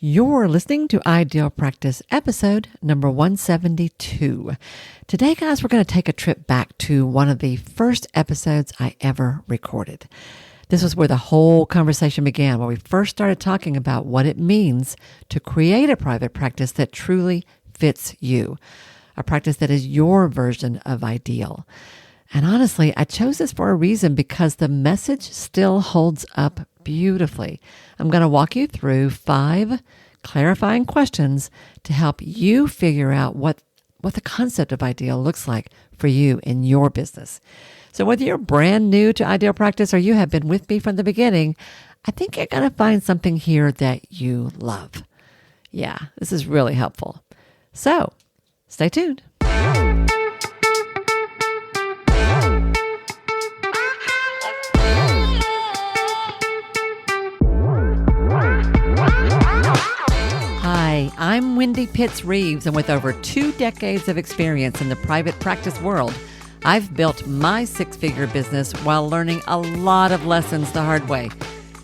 You're listening to Ideal Practice episode number 172. Today, guys, we're going to take a trip back to one of the first episodes I ever recorded. This was where the whole conversation began, where we first started talking about what it means to create a private practice that truly fits you, a practice that is your version of ideal. And honestly, I chose this for a reason because the message still holds up beautifully. I'm going to walk you through 5 clarifying questions to help you figure out what the concept of ideal looks like for you in your business. So whether you're brand new to Ideal Practice or you have been with me from the beginning, I think you're going to find something here that you love. Yeah, this is really helpful. So stay tuned. Hi, I'm Wendy Pitts-Reeves, and with over 2 decades of experience in the private practice world, I've built my 6-figure business while learning a lot of lessons the hard way.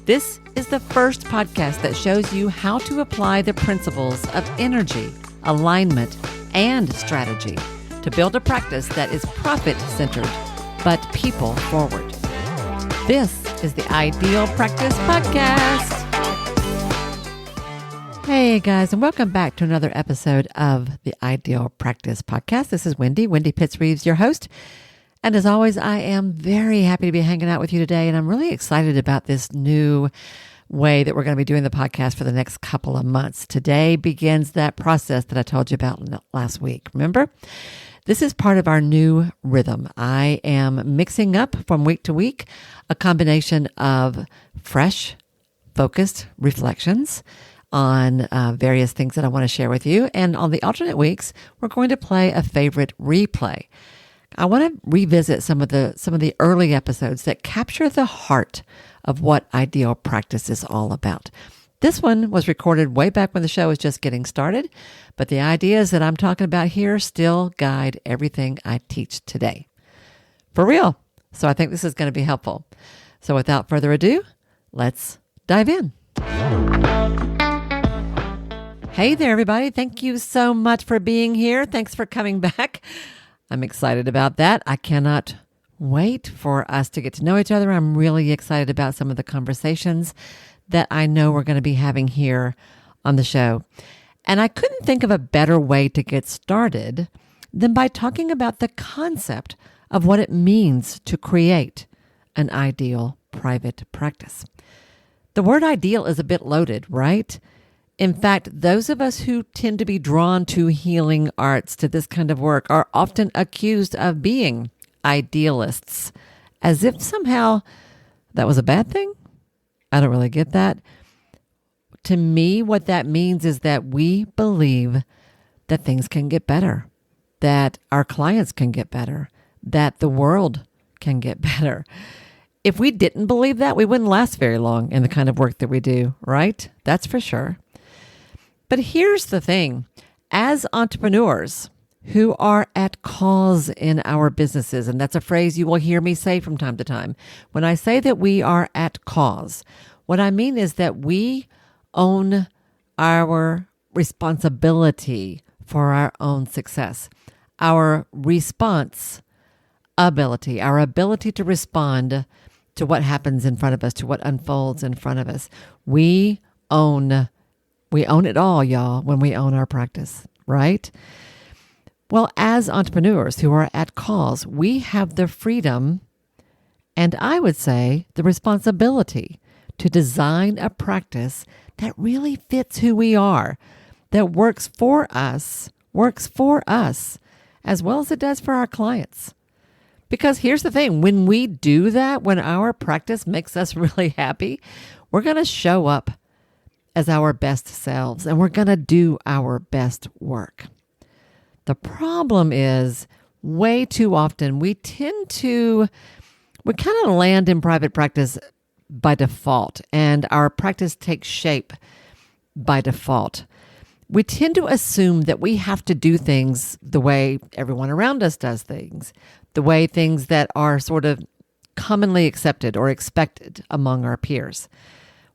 This is the first podcast that shows you how to apply the principles of energy, alignment, and strategy to build a practice that is profit-centered, but people-forward. This is the Ideal Practice Podcast. Hey guys, and welcome back to another episode of the Ideal Practice Podcast. This is Wendy Pitts-Reeves, your host. And as always, I am very happy to be hanging out with you today. And I'm really excited about this new way that we're going to be doing the podcast for the next couple of months. Today begins that process that I told you about last week. Remember? This is part of our new rhythm. I am mixing up from week to week a combination of fresh, focused reflections on various things that I want to share with you. And on the alternate weeks, we're going to play a favorite replay. I want to revisit some of the early episodes that capture the heart of what Ideal Practice is all about. This one was recorded way back when the show was just getting started, but the ideas that I'm talking about here still guide everything I teach today. For real. So I think this is going to be helpful. So without further ado, let's dive in. Hey there, everybody. Thank you so much for being here. Thanks for coming back. I'm excited about that. I cannot wait for us to get to know each other. I'm really excited about some of the conversations that I know we're going to be having here on the show. And I couldn't think of a better way to get started than by talking about the concept of what it means to create an ideal private practice. The word ideal is a bit loaded, right? In fact, those of us who tend to be drawn to healing arts, to this kind of work, are often accused of being idealists, as if somehow that was a bad thing. I don't really get that. To me, what that means is that we believe that things can get better, that our clients can get better, that the world can get better. If we didn't believe that, we wouldn't last very long in the kind of work that we do, right? That's for sure. But here's the thing. As entrepreneurs who are at cause in our businesses, and that's a phrase you will hear me say from time to time, when I say that we are at cause, what I mean is that we own our responsibility for our own success, our response ability, our ability to respond to what happens in front of us, to what unfolds in front of us. We own it all, y'all, when we own our practice, right? Well, as entrepreneurs who are at cause, we have the freedom and I would say the responsibility to design a practice that really fits who we are, that works for us, as well as it does for our clients. Because here's the thing, when we do that, when our practice makes us really happy, we're going to show up as our best selves, and we're going to do our best work. The problem is, way too often, we kind of land in private practice by default, and our practice takes shape by default. We tend to assume that we have to do things the way everyone around us does things, the way things that are sort of commonly accepted or expected among our peers.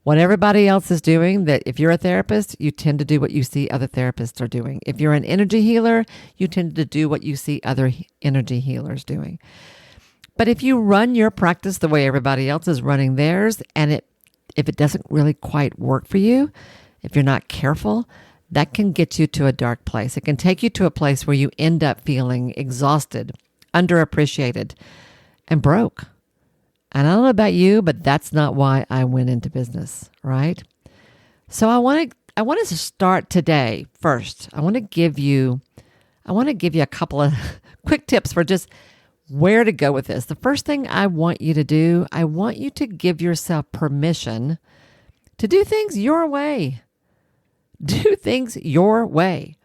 What everybody else is doing, that if you're a therapist, you tend to do what you see other therapists are doing. If you're an energy healer, you tend to do what you see other energy healers doing. But if you run your practice the way everybody else is running theirs, and if it doesn't really quite work for you, if you're not careful, that can get you to a dark place. It can take you to a place where you end up feeling exhausted, underappreciated, and broke. And I don't know about you, but that's not why I went into business, right? So I want to start today first. I want to give you a couple of quick tips for just where to go with this. The first thing I want you to do, I want you to give yourself permission to do things your way. Do things your way.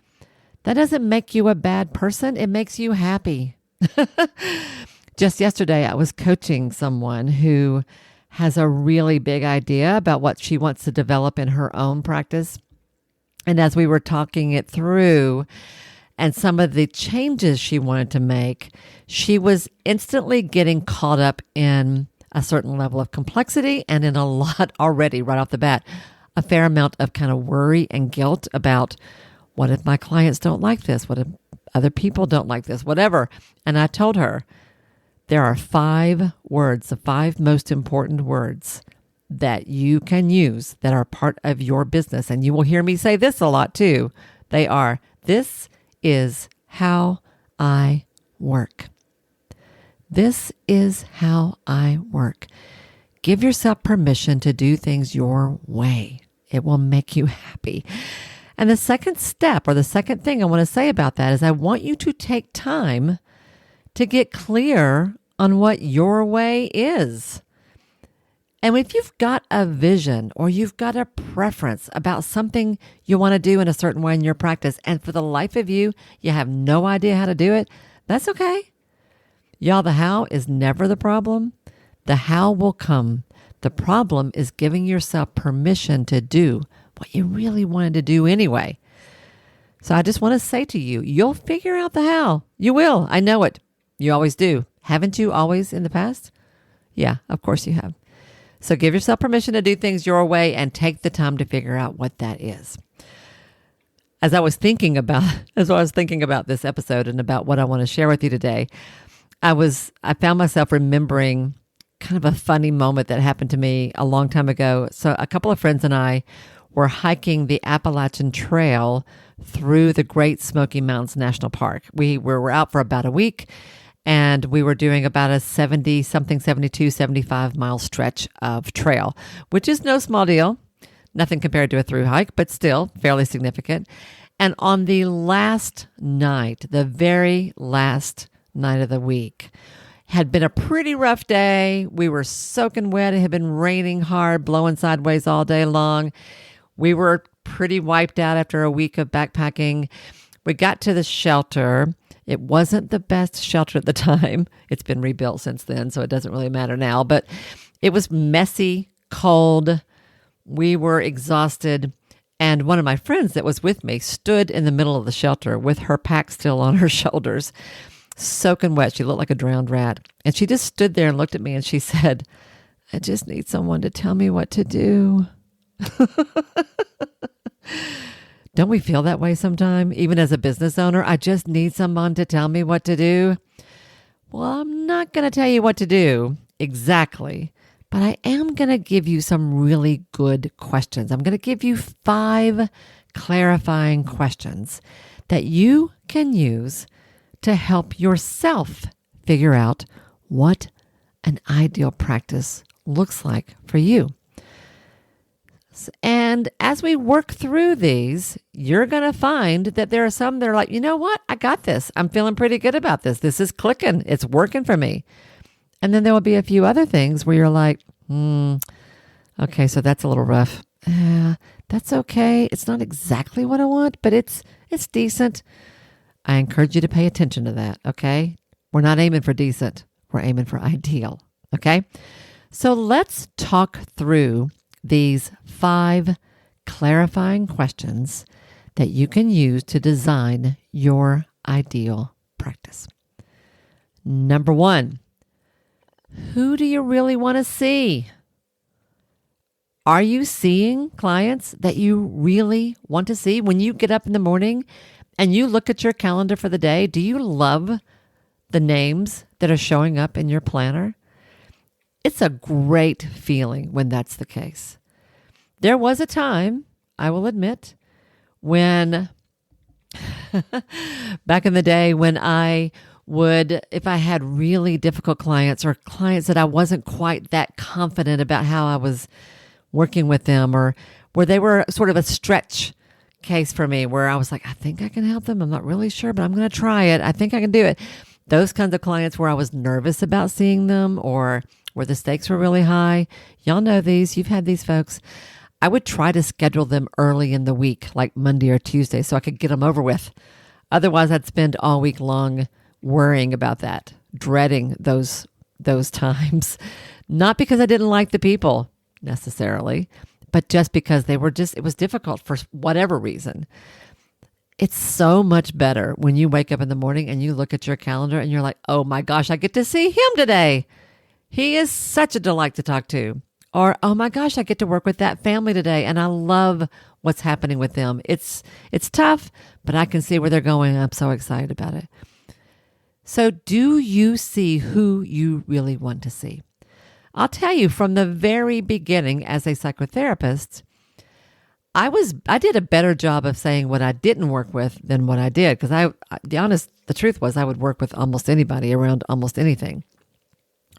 That doesn't make you a bad person. It makes you happy. Just yesterday, I was coaching someone who has a really big idea about what she wants to develop in her own practice. And as we were talking it through and some of the changes she wanted to make, she was instantly getting caught up in a certain level of complexity and in a lot already right off the bat, a fair amount of kind of worry and guilt about what if my clients don't like this? What if other people don't like this? Whatever. And I told her, there are 5 words, the 5 most important words that you can use that are part of your business. And you will hear me say this a lot too. They are, this is how I work. This is how I work. Give yourself permission to do things your way. It will make you happy. And the second step, or the second thing I want to say about that, is I want you to take time to get clear on what your way is. And if you've got a vision or you've got a preference about something you want to do in a certain way in your practice, and for the life of you, you have no idea how to do it, that's okay. Y'all, the how is never the problem. The how will come. The problem is giving yourself permission to do what you really wanted to do anyway. So I just want to say to you, you'll figure out the how. You will. I know it. You always do. Haven't you always in the past? Yeah, of course you have. So give yourself permission to do things your way and take the time to figure out what that is. As I was thinking about this episode and about what I want to share with you today, I found myself remembering kind of a funny moment that happened to me a long time ago. So a couple of friends and I were hiking the Appalachian Trail through the Great Smoky Mountains National Park. We were out for about a week, and we were doing about a 72, 75 mile stretch of trail, which is no small deal. Nothing compared to a through hike, but still fairly significant. And on the last night, the very last night of the week, had been a pretty rough day. We were soaking wet. It had been raining hard, blowing sideways all day long. We were pretty wiped out after a week of backpacking. We got to the shelter. It wasn't the best shelter at the time. It's been rebuilt since then, so it doesn't really matter now. But it was messy, cold. We were exhausted. And one of my friends that was with me stood in the middle of the shelter with her pack still on her shoulders, soaking wet. She looked like a drowned rat. And she just stood there and looked at me and she said, I just need someone to tell me what to do. Don't we feel that way sometime? Even as a business owner, I just need someone to tell me what to do. Well, I'm not going to tell you what to do exactly, but I am going to give you some really good questions. I'm going to give you 5 clarifying questions that you can use to help yourself figure out what an ideal practice looks like for you. And as we work through these, you're going to find that there are some that are like, you know what? I got this. I'm feeling pretty good about this. This is clicking. It's working for me. And then there will be a few other things where you're like, okay, so that's a little rough. That's okay. It's not exactly what I want, but it's decent. I encourage you to pay attention to that, okay? We're not aiming for decent. We're aiming for ideal, okay? So let's talk through these 5 clarifying questions that you can use to design your ideal practice. Number 1, who do you really want to see? Are you seeing clients that you really want to see? When you get up in the morning and you look at your calendar for the day, do you love the names that are showing up in your planner? It's a great feeling when that's the case. There was a time, I will admit, when back in the day when I would, if I had really difficult clients or clients that I wasn't quite that confident about how I was working with them, or where they were sort of a stretch case for me, where I was like, I think I can help them. I'm not really sure, but I'm going to try it. I think I can do it. Those kinds of clients where I was nervous about seeing them or where the stakes were really high. Y'all know these. You've had these folks. I would try to schedule them early in the week, like Monday or Tuesday, so I could get them over with. Otherwise, I'd spend all week long worrying about that, dreading those times. Not because I didn't like the people necessarily, but just because it was difficult for whatever reason. It's so much better when you wake up in the morning and you look at your calendar and you're like, oh my gosh, I get to see him today. He is such a delight to talk to. Or, oh my gosh, I get to work with that family today and I love what's happening with them. It's tough, but I can see where they're going. I'm so excited about it. So do you see who you really want to see? I'll tell you, from the very beginning as a psychotherapist, I did a better job of saying what I didn't work with than what I did. Because the truth was I would work with almost anybody around almost anything.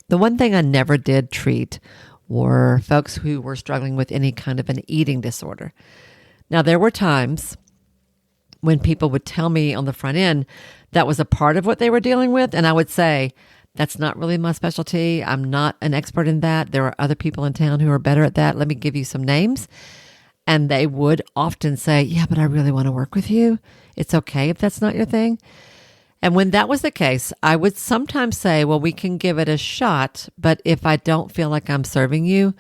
The one thing I never did treat were folks who were struggling with any kind of an eating disorder. Now, there were times when people would tell me on the front end that was a part of what they were dealing with, and I would say, that's not really my specialty. I'm not an expert in that. There are other people in town who are better at that. Let me give you some names. And they would often say, yeah, but I really want to work with you. It's okay if that's not your thing. And when that was the case, I would sometimes say, well, we can give it a shot, but if I don't feel like I'm serving you,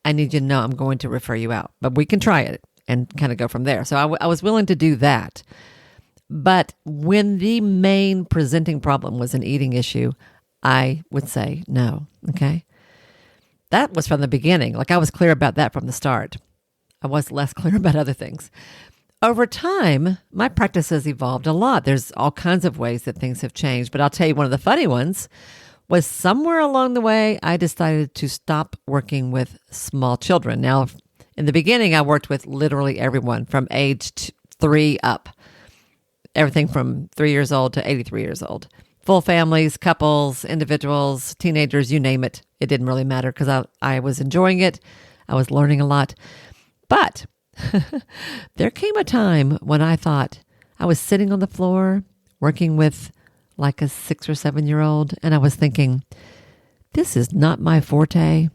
I need you to know I'm going to refer you out. But we can try it and kind of go from there. So I was willing to do that. But when the main presenting problem was an eating issue, I would say no, okay? That was from the beginning. Like I was clear about that from the start. I was less clear about other things. Over time, my practice has evolved a lot. There's all kinds of ways that things have changed, but I'll tell you one of the funny ones was somewhere along the way, I decided to stop working with small children. Now, in the beginning, I worked with literally everyone from age 3 up, everything from 3 years old to 83 years old. Full families, couples, individuals, teenagers, you name it. It didn't really matter because I was enjoying it. I was learning a lot. But there came a time when I thought I was sitting on the floor working with like a 6 or 7 year old, and I was thinking, this is not my forte,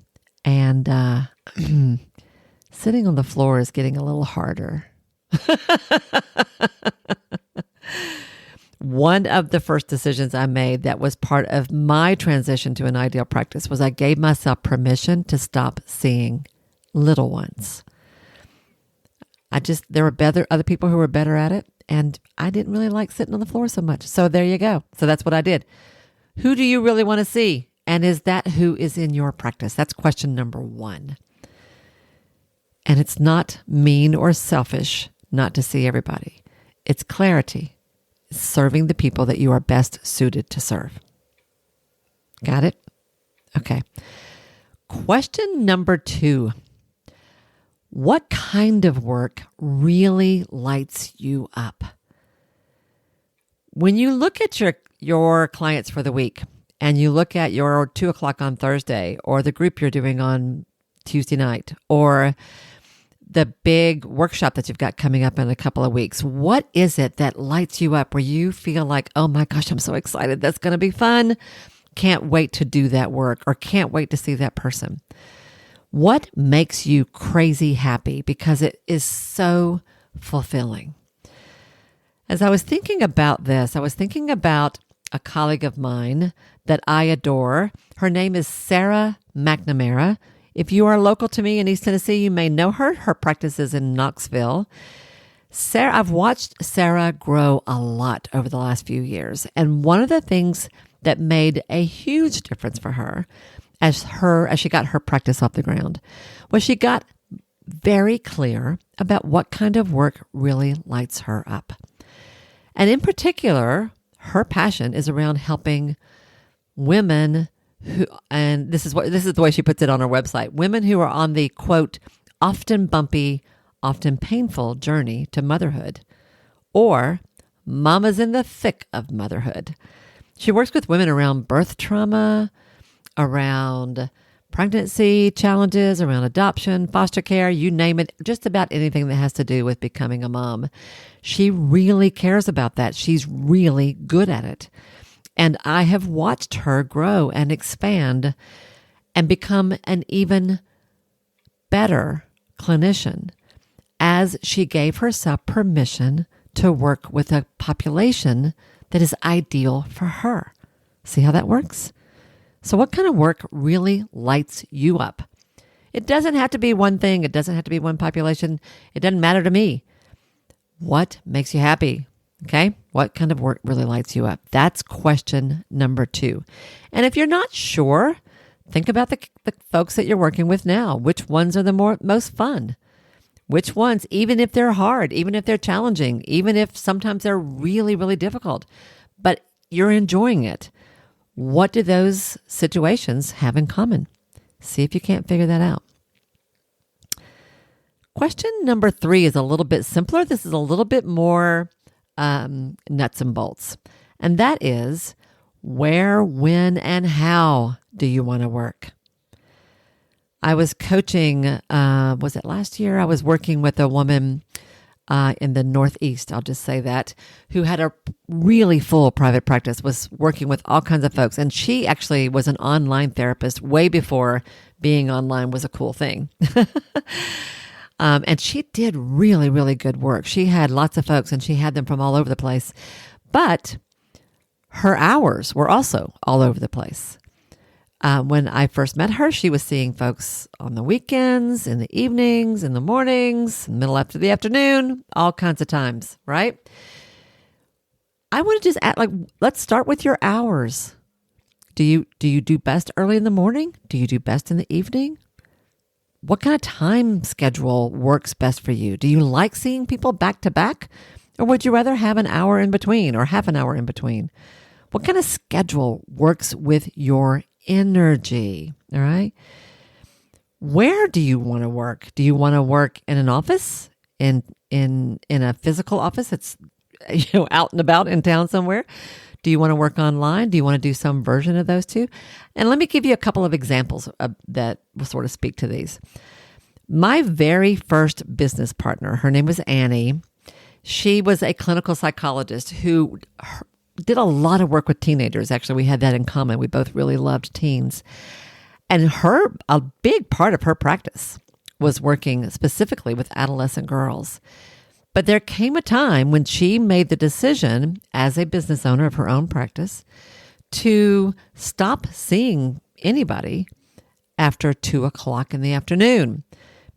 and sitting on the floor is getting a little harder. One of the first decisions I made that was part of my transition to an ideal practice was I gave myself permission to stop seeing little ones. There were other people who were better at it, and I didn't really like sitting on the floor so much. So there you go. So that's what I did. Who do you really want to see? And is that who is in your practice? That's question number 1. And it's not mean or selfish not to see everybody. It's clarity. It's serving the people that you are best suited to serve. Got it? Okay. Question number 2. What kind of work really lights you up? When you look at your clients for the week and you look at your 2 o'clock on Thursday or the group you're doing on Tuesday night or the big workshop that you've got coming up in a couple of weeks, what is it that lights you up where you feel like, oh my gosh, I'm so excited. That's going to be fun. Can't wait to do that work or can't wait to see that person. What makes you crazy happy? Because it is so fulfilling. As I was thinking about this, I was thinking about a colleague of mine that I adore. Her name is Sarah McNamara. If you are local to me in East Tennessee, you may know her. Her practice is in Knoxville. I've watched Sarah grow a lot over the last few years. And one of the things that made a huge difference for her as she got her practice off the ground was she got very clear about what kind of work really lights her up. And in particular, her passion is around helping women who, and this is the way she puts it on her website, women who are on the, quote, often bumpy, often painful journey to motherhood, or mamas in the thick of motherhood. She works with women around birth trauma, around pregnancy challenges, around adoption, foster care, you name it, just about anything that has to do with becoming a mom. She really cares about that. She's really good at it. And I have watched her grow and expand and become an even better clinician as she gave herself permission to work with a population that is ideal for her. See how that works? So what kind of work really lights you up? It doesn't have to be one thing. It doesn't have to be one population. It doesn't matter to me. What makes you happy? Okay? What kind of work really lights you up? That's question number 2. And if you're not sure, think about the folks that you're working with now. Which ones are the most fun? Which ones, even if they're hard, even if they're challenging, even if sometimes they're really, really difficult, but you're enjoying it. What do those situations have in common? See if you can't figure that out. Question number 3 is a little bit simpler. This is a little bit more nuts and bolts. And that is, where, when, and how do you want to work? I was coaching, was it last year? I was working with a woman in the Northeast, I'll just say that, who had a really full private practice, was working with all kinds of folks. And she actually was an online therapist way before being online was a cool thing. And she did really, really good work. She had lots of folks and she had them from all over the place. But her hours were also all over the place. When I first met her, she was seeing folks on the weekends, in the evenings, in the mornings, middle after the afternoon, all kinds of times, right? I want to just add, let's start with your hours. Do you do best early in the morning? Do you do best in the evening? What kind of time schedule works best for you? Do you like seeing people back to back? Or would you rather have an hour in between or half an hour in between? What kind of schedule works with your energy? All right. Where do you want to work? Do you want to work in an office, in a physical office that's out and about in town somewhere? Do you want to work online? Do you want to do some version of those two? And let me give you a couple of examples that will sort of speak to these. My very first business partner, her name was Annie. She was a clinical psychologist who did a lot of work with teenagers. Actually, we had that in common. We both really loved teens. And a big part of her practice was working specifically with adolescent girls. But there came a time when she made the decision, as a business owner of her own practice, to stop seeing anybody after 2:00 in the afternoon,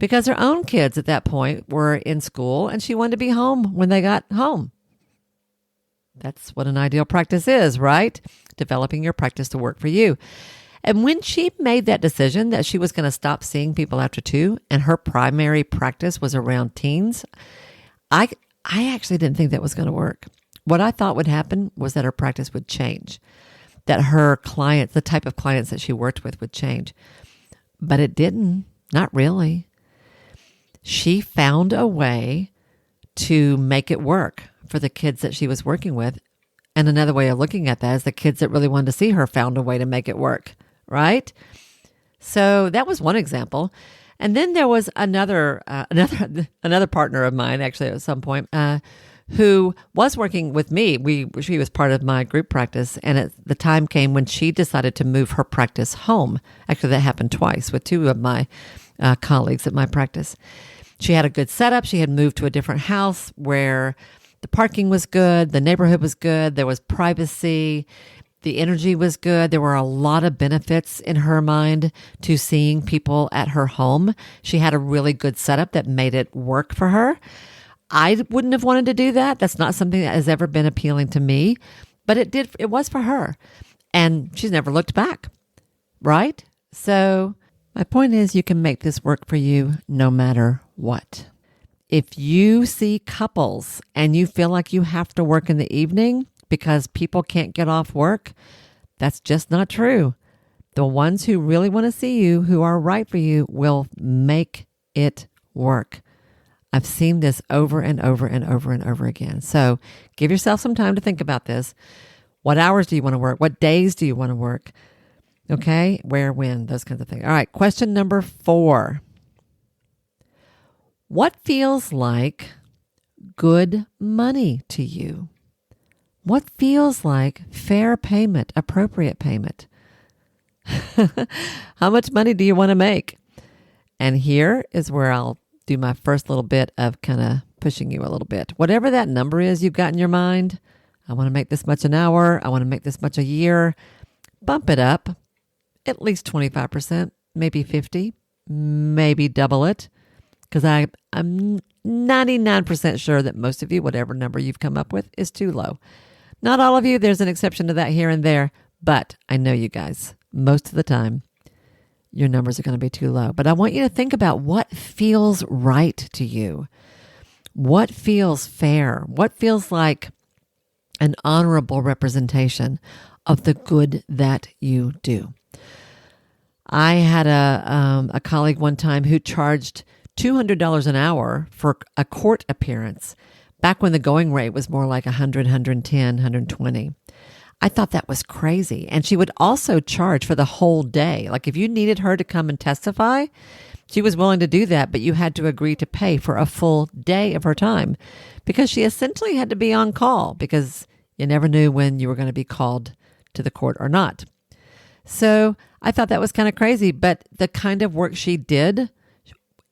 because her own kids at that point were in school and she wanted to be home when they got home. That's what an ideal practice is, right? Developing your practice to work for you. And when she made that decision that she was going to stop seeing people after 2, and her primary practice was around teens, I actually didn't think that was going to work. What I thought would happen was that her practice would change, that her clients, the type of clients that she worked with, would change. But it didn't, not really. She found a way to make it work for the kids that she was working with. And another way of looking at that is the kids that really wanted to see her found a way to make it work, right? So that was one example. And then there was another partner of mine, actually, at some point, who was working with me. She was part of my group practice, and the time came when she decided to move her practice home. Actually, that happened twice with 2 of my colleagues at my practice. She had a good setup. She had moved to a different house where the parking was good, the neighborhood was good, there was privacy. The energy was good. There were a lot of benefits in her mind to seeing people at her home. She had a really good setup that made it work for her. I wouldn't have wanted to do that. That's not something that has ever been appealing to me, but it was for her. And she's never looked back, right? So My point is you can make this work for you no matter what. If you see couples and you feel like you have to work in the evening because people can't get off work, that's just not true. The ones who really want to see you, who are right for you, will make it work. I've seen this over and over and over and over again. So give yourself some time to think about this. What hours do you want to work? What days do you want to work? Okay, where, when, those kinds of things. All right, question number 4. What feels like good money to you? What feels like fair payment, appropriate payment? How much money do you want to make? And here is where I'll do my first little bit of kind of pushing you a little bit. Whatever that number is you've got in your mind, I want to make this much an hour, I want to make this much a year, bump it up at least 25%, maybe 50, maybe double it. Because I'm 99% sure that most of you, whatever number you've come up with, is too low. Not all of you, there's an exception to that here and there, but I know you guys, most of the time, your numbers are going to be too low. But I want you to think about what feels right to you. What feels fair? What feels like an honorable representation of the good that you do? I had a colleague one time who charged $200 an hour for a court appearance back when the going rate was more like 100, 110, 120. I thought that was crazy. And she would also charge for the whole day. Like if you needed her to come and testify, she was willing to do that, but you had to agree to pay for a full day of her time because she essentially had to be on call because you never knew when you were going to be called to the court or not. So I thought that was kind of crazy, but the kind of work she did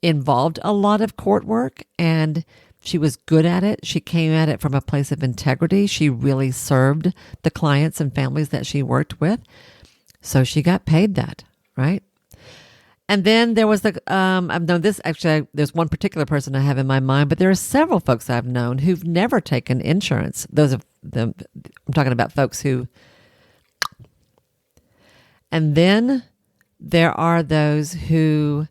involved a lot of court work and she was good at it. She came at it from a place of integrity. She really served the clients and families that she worked with. So she got paid that, right? And then there was I've known this, actually, there's one particular person I have in my mind, but there are several folks I've known who've never taken insurance. Those of them, I'm talking about folks who, and then there are those who,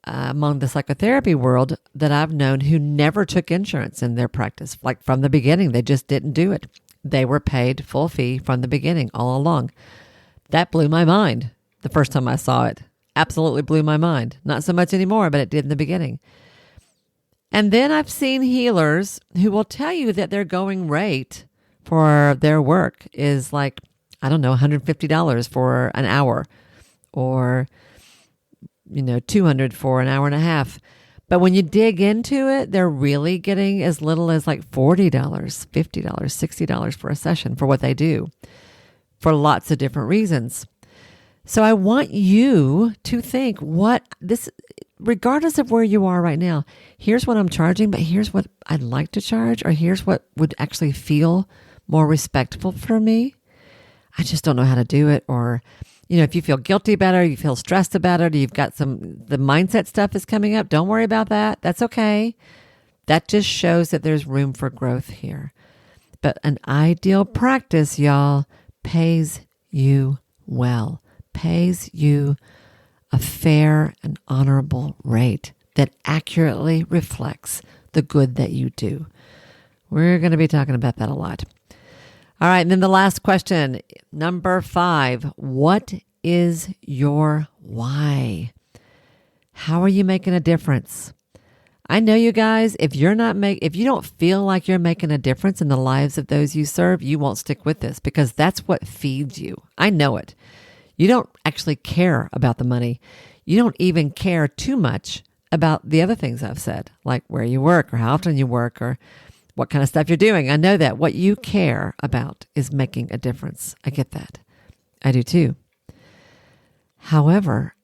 among the psychotherapy world that I've known who never took insurance in their practice. Like from the beginning, they just didn't do it. They were paid full fee from the beginning all along. That blew my mind the first time I saw it. Absolutely blew my mind. Not so much anymore, but it did in the beginning. And then I've seen healers who will tell you that their going rate for their work is like, I don't know, $150 for an hour or $200 for an hour and a half. But when you dig into it, they're really getting as little as like $40, $50, $60 for a session for what they do for lots of different reasons. So I want you to think regardless of where you are right now, here's what I'm charging, but here's what I'd like to charge, or here's what would actually feel more respectful for me. I just don't know how to do it. Or if you feel guilty about it, or you feel stressed about it, or you've got the mindset stuff is coming up, don't worry about that. That's okay. That just shows that there's room for growth here. But an ideal practice, y'all, pays you well, pays you a fair and honorable rate that accurately reflects the good that you do. We're going to be talking about that a lot. All right, and then the last question, number 5, what is your why? How are you making a difference? I know you guys, if you don't feel like you're making a difference in the lives of those you serve, you won't stick with this because that's what feeds you. I know it. You don't actually care about the money. You don't even care too much about the other things I've said, like where you work or how often you work or what kind of stuff you're doing. I know that what you care about is making a difference. I get that. I do too. However,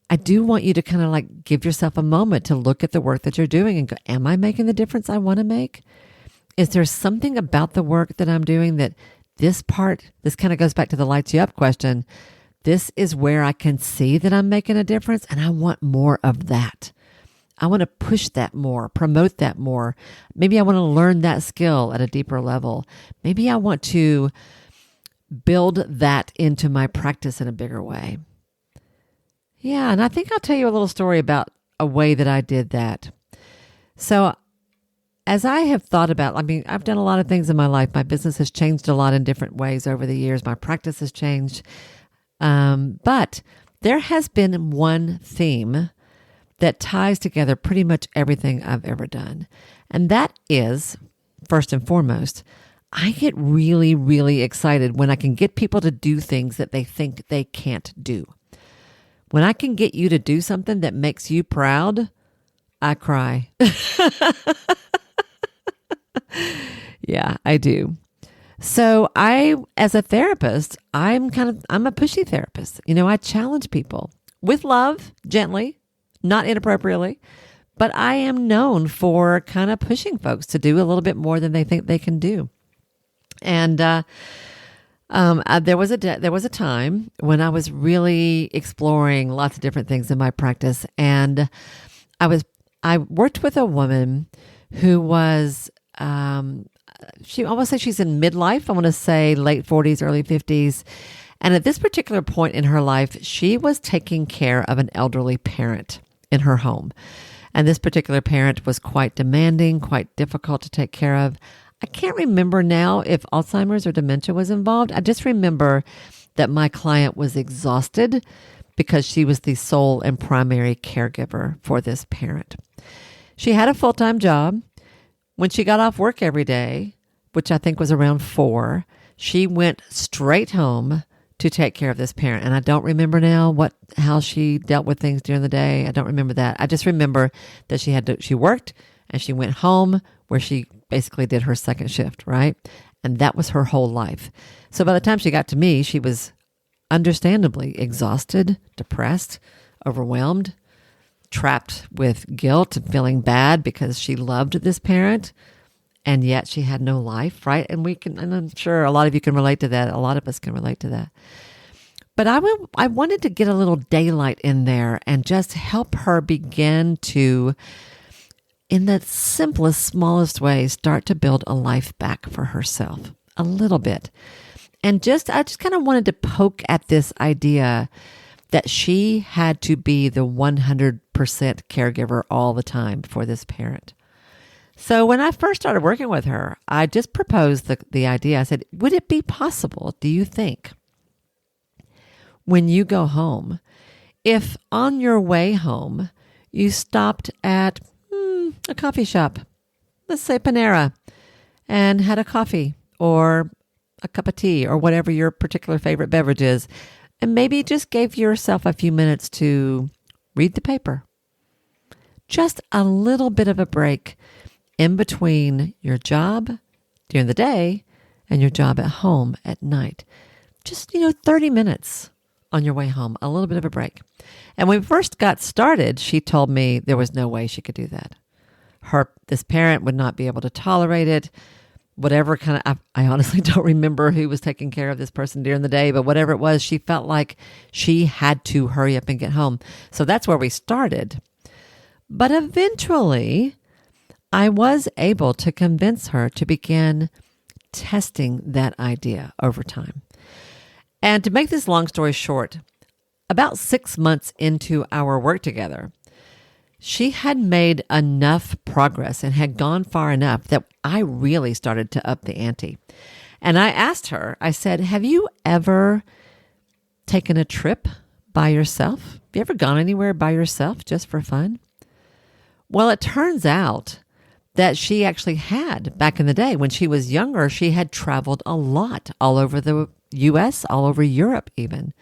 I do want you to kind of like give yourself a moment to look at the work that you're doing and go, am I making the difference I want to make? Is there something about the work that I'm doing that this kind of goes back to the lights you up question. This is where I can see that I'm making a difference and I want more of that. I want to push that more, promote that more. Maybe I want to learn that skill at a deeper level. Maybe I want to build that into my practice in a bigger way. Yeah, and I think I'll tell you a little story about a way that I did that. So, as I have thought about, I've done a lot of things in my life. My business has changed a lot in different ways over the years. My practice has changed. But there has been one theme that ties together pretty much everything I've ever done. And that is, first and foremost, I get really, really excited when I can get people to do things that they think they can't do. When I can get you to do something that makes you proud, I cry. Yeah, I do. So as a therapist, I'm a pushy therapist. I challenge people with love, gently, not inappropriately, but I am known for kind of pushing folks to do a little bit more than they think they can do. And there was a time when I was really exploring lots of different things in my practice, and I worked with a woman who was I want to say she's in midlife. I want to say late 40s, early 50s. And at this particular point in her life, she was taking care of an elderly parent in her home. And this particular parent was quite demanding, quite difficult to take care of. I can't remember now if Alzheimer's or dementia was involved. I just remember that my client was exhausted because she was the sole and primary caregiver for this parent. She had a full-time job. When she got off work every day, which I think was around 4, she went straight home to take care of this parent. And I don't remember now how she dealt with things during the day. I don't remember that. I just remember that she worked and she went home where she basically did her second shift, right? And that was her whole life. So by the time she got to me, she was understandably exhausted, depressed, overwhelmed, trapped with guilt and feeling bad because she loved this parent and yet she had no life, right? And I'm sure a lot of you can relate to that. A lot of us can relate to that. But I wanted to get a little daylight in there and just help her begin to, in the simplest, smallest way, start to build a life back for herself a little bit. And I just kind of wanted to poke at this idea that she had to be the 100% caregiver all the time for this parent. So when I first started working with her, I just proposed the idea. I said, would it be possible, do you think, when you go home, if on your way home you stopped at a coffee shop, let's say Panera, and had a coffee or a cup of tea or whatever your particular favorite beverage is, and maybe just gave yourself a few minutes to read the paper. Just a little bit of a break in between your job during the day and your job at home at night. Just, 30 minutes on your way home, a little bit of a break. And when we first got started, she told me there was no way she could do that. This parent would not be able to tolerate it. Whatever I honestly don't remember who was taking care of this person during the day, but whatever it was, she felt like she had to hurry up and get home. So that's where we started. But eventually, I was able to convince her to begin testing that idea over time. And to make this long story short, about 6 months into our work together, she had made enough progress and had gone far enough that I really started to up the ante. And I asked her, I said, have you ever taken a trip by yourself? Have you ever gone anywhere by yourself just for fun? Well, it turns out that she actually had back in the day when she was younger. She had traveled a lot all over the U.S., all over Europe even.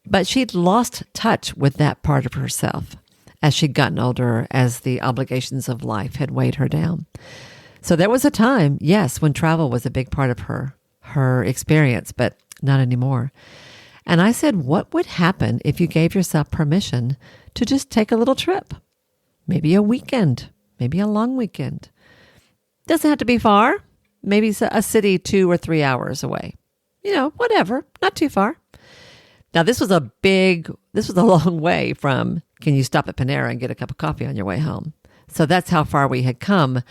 But she'd lost touch with that part of herself as she'd gotten older, as the obligations of life had weighed her down. So there was a time, yes, when travel was a big part of her experience, but not anymore. And I said, what would happen if you gave yourself permission to just take a little trip? Maybe a weekend, maybe a long weekend. Doesn't have to be far. Maybe a city 2 or 3 hours away. Whatever, not too far. Now, this was a long way from, can you stop at Panera and get a cup of coffee on your way home? So that's how far we had come,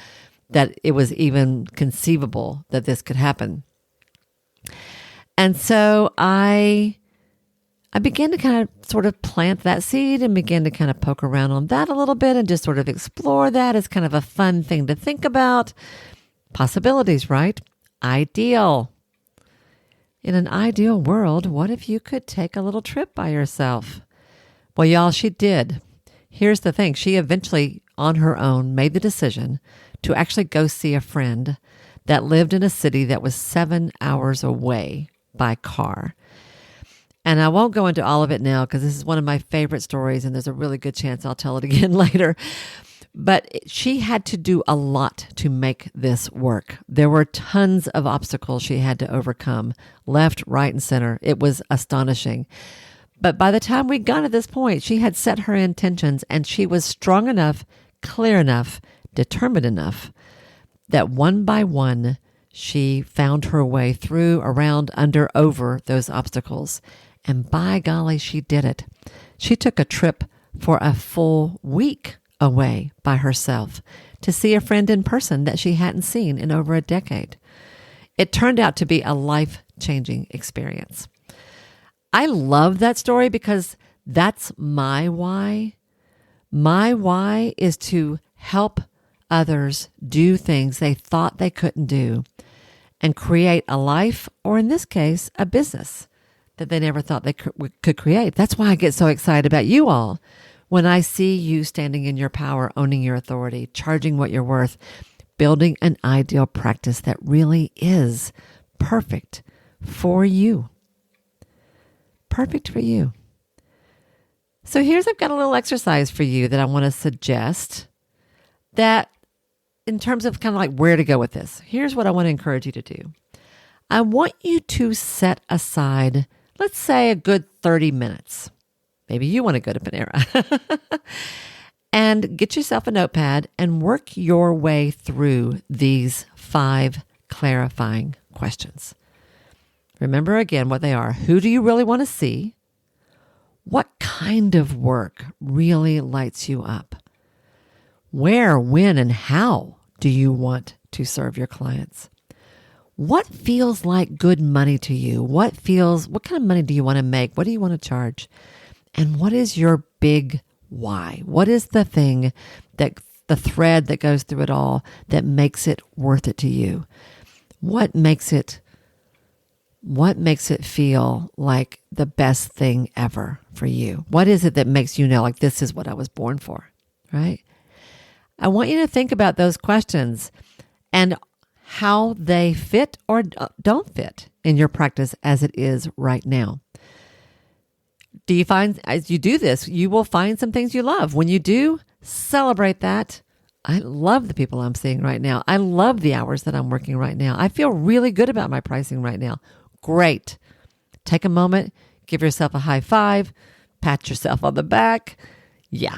that it was even conceivable that this could happen. And so I I began to kind of sort of plant that seed and began to kind of poke around on that a little bit and just sort of explore that as kind of a fun thing to think about. Possibilities, right? Ideal. In an ideal world, what if you could take a little trip by yourself? Well, y'all, she did. Here's the thing. She eventually, on her own, made the decision to actually go see a friend that lived in a city that was 7 hours away by car. And I won't go into all of it now because this is one of my favorite stories, and there's a really good chance I'll tell it again later. But she had to do a lot to make this work. There were tons of obstacles she had to overcome, left, right, and center. It was astonishing. But by the time we got to this point, she had set her intentions, and she was strong enough, clear enough, determined enough that one by one, she found her way through, around, under, over those obstacles. And by golly, she did it. She took a trip for a full week away by herself to see a friend in person that she hadn't seen in over a decade. It turned out to be a life-changing experience. I love that story because that's my why. My why is to help others do things they thought they couldn't do and create a life, or in this case, a business that they never thought they could create. That's why I get so excited about you all when I see you standing in your power, owning your authority, charging what you're worth, building an ideal practice that really is perfect for you. Perfect for you. So I've got a little exercise for you that I want to suggest that in terms of kind of like where to go with this. Here's what I want to encourage you to do. I want you to set aside, let's say, a good 30 minutes. Maybe you want to go to Panera. And get yourself a notepad and work your way through these 5 clarifying questions. Remember again what they are. Who do you really want to see? What kind of work really lights you up? Where, when, and how do you want to serve your clients? What feels like good money to you? What kind of money do you want to make? What do you want to charge? And what is your big why? What is the thing that the thread that goes through it all that makes it worth it to you? What makes it feel like the best thing ever for you? What is it that makes you know, like, this is what I was born for, right? I want you to think about those questions and how they fit or don't fit in your practice as it is right now. Do you find, as you do this, you will find some things you love. When you do, celebrate that. I love the people I'm seeing right now. I love the hours that I'm working right now. I feel really good about my pricing right now. Great. Take a moment, give yourself a high five, pat yourself on the back. Yeah,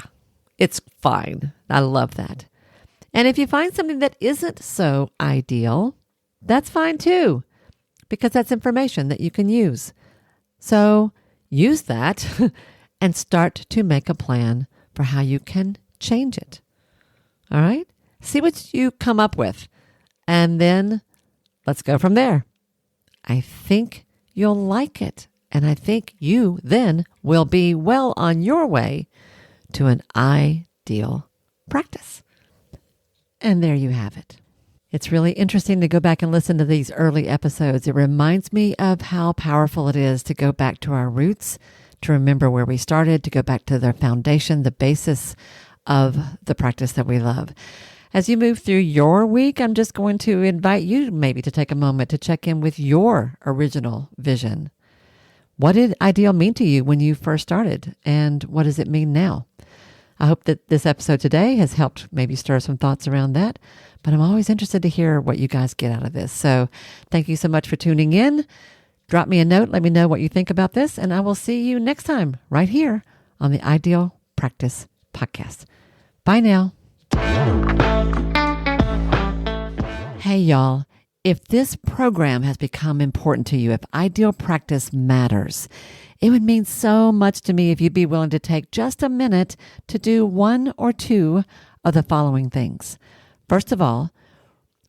it's fine. I love that. And if you find something that isn't so ideal, that's fine too, because that's information that you can use. So use that and start to make a plan for how you can change it. All right? See what you come up with, and then let's go from there. I think you'll like it, and I think you then will be well on your way to an ideal practice. And there you have it. It's really interesting to go back and listen to these early episodes. It reminds me of how powerful it is to go back to our roots, to remember where we started, to go back to the foundation, the basis of the practice that we love. As you move through your week, I'm just going to invite you maybe to take a moment to check in with your original vision. What did ideal mean to you when you first started? And what does it mean now? I hope that this episode today has helped maybe stir some thoughts around that, but I'm always interested to hear what you guys get out of this. So thank you so much for tuning in. Drop me a note. Let me know what you think about this, and I will see you next time right here on the Ideal Practice Podcast. Bye now. Hey, y'all. If this program has become important to you, if ideal practice matters, it would mean so much to me if you'd be willing to take just a minute to do one or two of the following things. First of all,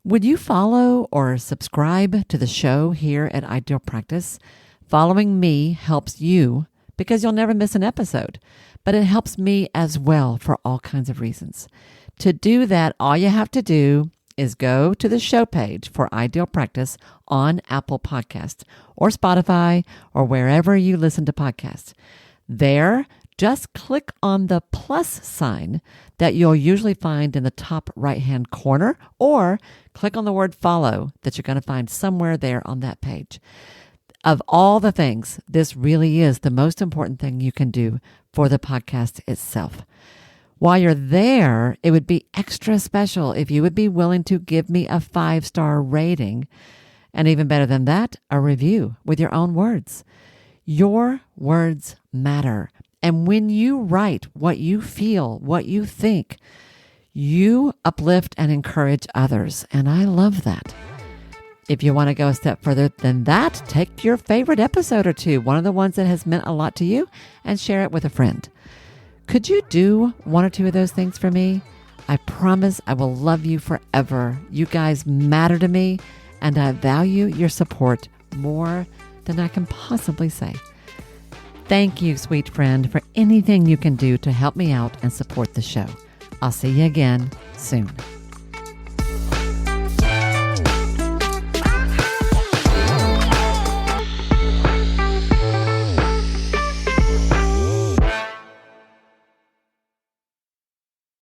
would you follow or subscribe to the show here at Ideal Practice? Following me helps you because you'll never miss an episode, but it helps me as well for all kinds of reasons. To do that, all you have to do is go to the show page for Ideal Practice on Apple Podcasts or Spotify or wherever you listen to podcasts. There, just click on the plus sign that you'll usually find in the top right-hand corner, or click on the word follow that you're going to find somewhere there on that page. Of all the things, this really is the most important thing you can do for the podcast itself. While you're there, it would be extra special if you would be willing to give me a 5-star rating, and even better than that, a review with your own words. Your words matter. And when you write what you feel, what you think, you uplift and encourage others. And I love that. If you want to go a step further than that, take your favorite episode or two, one of the ones that has meant a lot to you, and share it with a friend. Could you do one or two of those things for me? I promise I will love you forever. You guys matter to me, and I value your support more than I can possibly say. Thank you, sweet friend, for anything you can do to help me out and support the show. I'll see you again soon.